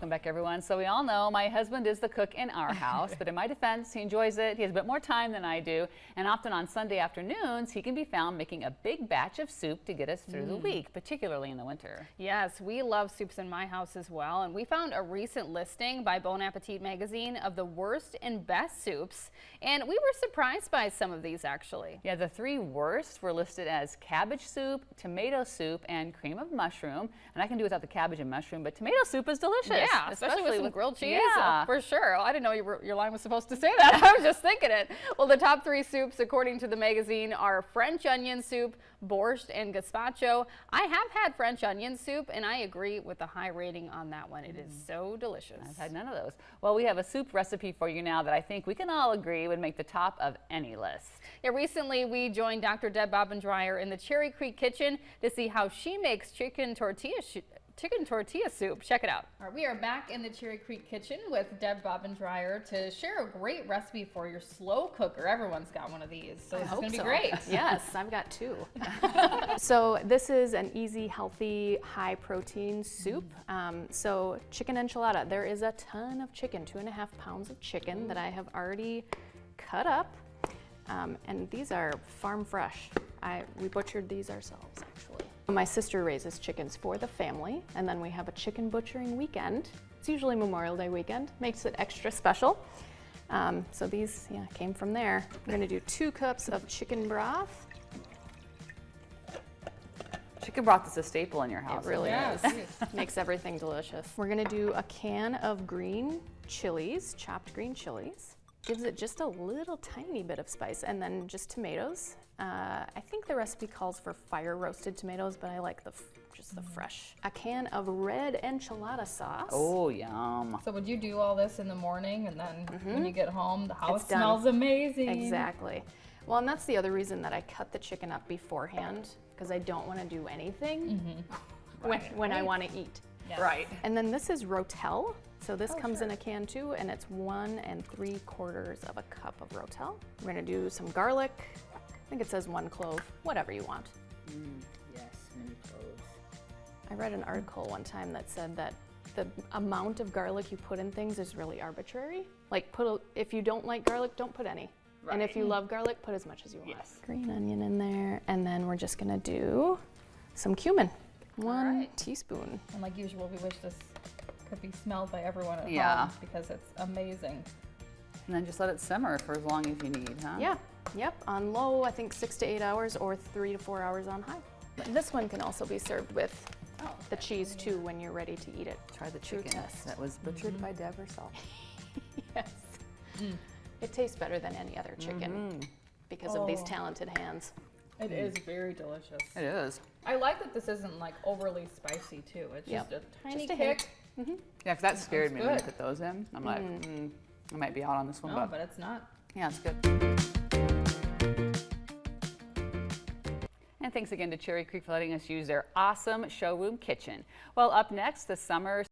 Welcome back, everyone. So we all know my husband is the cook in our house, but in my defense, he enjoys it. He has a bit more time than I do, and often on Sunday afternoons, he can be found making a big batch of soup to get us through the week, particularly in the winter. Yes, we love soups in my house as well, and we found a recent listing by Bon Appetit magazine of the worst and best soups, and we were surprised by some of these actually. Yeah, the 3 worst were listed as cabbage soup, tomato soup, and cream of mushroom. And I can do without the cabbage and mushroom, but tomato soup is delicious. Yeah, especially with some grilled cheese. Yeah. For sure. I didn't know your line was supposed to say that. I was just thinking it. Well, the top 3 soups, according to the magazine, are French onion soup, borscht, and gazpacho. I have had French onion soup, and I agree with the high rating on that one. It is so delicious. I've had none of those. Well, we have a soup recipe for you now that I think we can all agree would make the top of any list. Yeah, recently we joined Dr. Deb Bobendrier in the Cherry Creek kitchen to see how she makes chicken tortilla soup. Check it out. All right, we are back in the Cherry Creek kitchen with Deb Bobendrier to share a great recipe for your slow cooker. Everyone's got one of these, so it's going to be great. Yes, I've got 2. So this is an easy, healthy, high protein soup. So chicken enchilada. There is a ton of chicken, 2.5 pounds of chicken that I have already cut up. And these are farm fresh. We butchered these ourselves, actually. My sister raises chickens for the family, and then we have a chicken butchering weekend. It's usually Memorial Day weekend, makes it extra special. So these, came from there. We're gonna do 2 cups of chicken broth. Chicken broth is a staple in your house. It really is. Makes everything delicious. We're gonna do a can of green chilies, chopped green chilies. Gives it just a little tiny bit of spice, and then just tomatoes. I think the recipe calls for fire roasted tomatoes, but I like just the fresh. A can of red enchilada sauce. Oh, yum. So would you do all this in the morning, and then when you get home, the house smells amazing? Exactly. Well, and that's the other reason that I cut the chicken up beforehand, because I don't want to do anything when I want to eat. Yes. Right. And then this is rotel. So this comes in a can too, and it's 1 3/4 of a cup of rotel. We're gonna do some garlic. I think it says 1 clove, whatever you want. Yes, many cloves. I read an article one time that said that the amount of garlic you put in things is really arbitrary. Like if you don't like garlic, don't put any. Right. And if you love garlic, put as much as you want. Yes. Green onion in there, and then we're just gonna do some cumin. 1 teaspoon. And like usual, we wish this could be smelled by everyone at home because it's amazing. And then just let it simmer for as long as you need, huh? Yeah, yep, on low, I think 6 to 8 hours, or 3 to 4 hours on high. But this one can also be served with the cheese too when you're ready to eat it. Try the chicken that was butchered by Deb herself. Yes. It tastes better than any other chicken because of these talented hands. It is very delicious. It is. I like that this isn't like overly spicy too. It's just a tiny kick. Yeah, because that scared me when you put those in. I'm like, I might be out on this one. No, but it's not. Yeah, it's good. And thanks again to Cherry Creek for letting us use their awesome showroom kitchen. Well, up next, the summer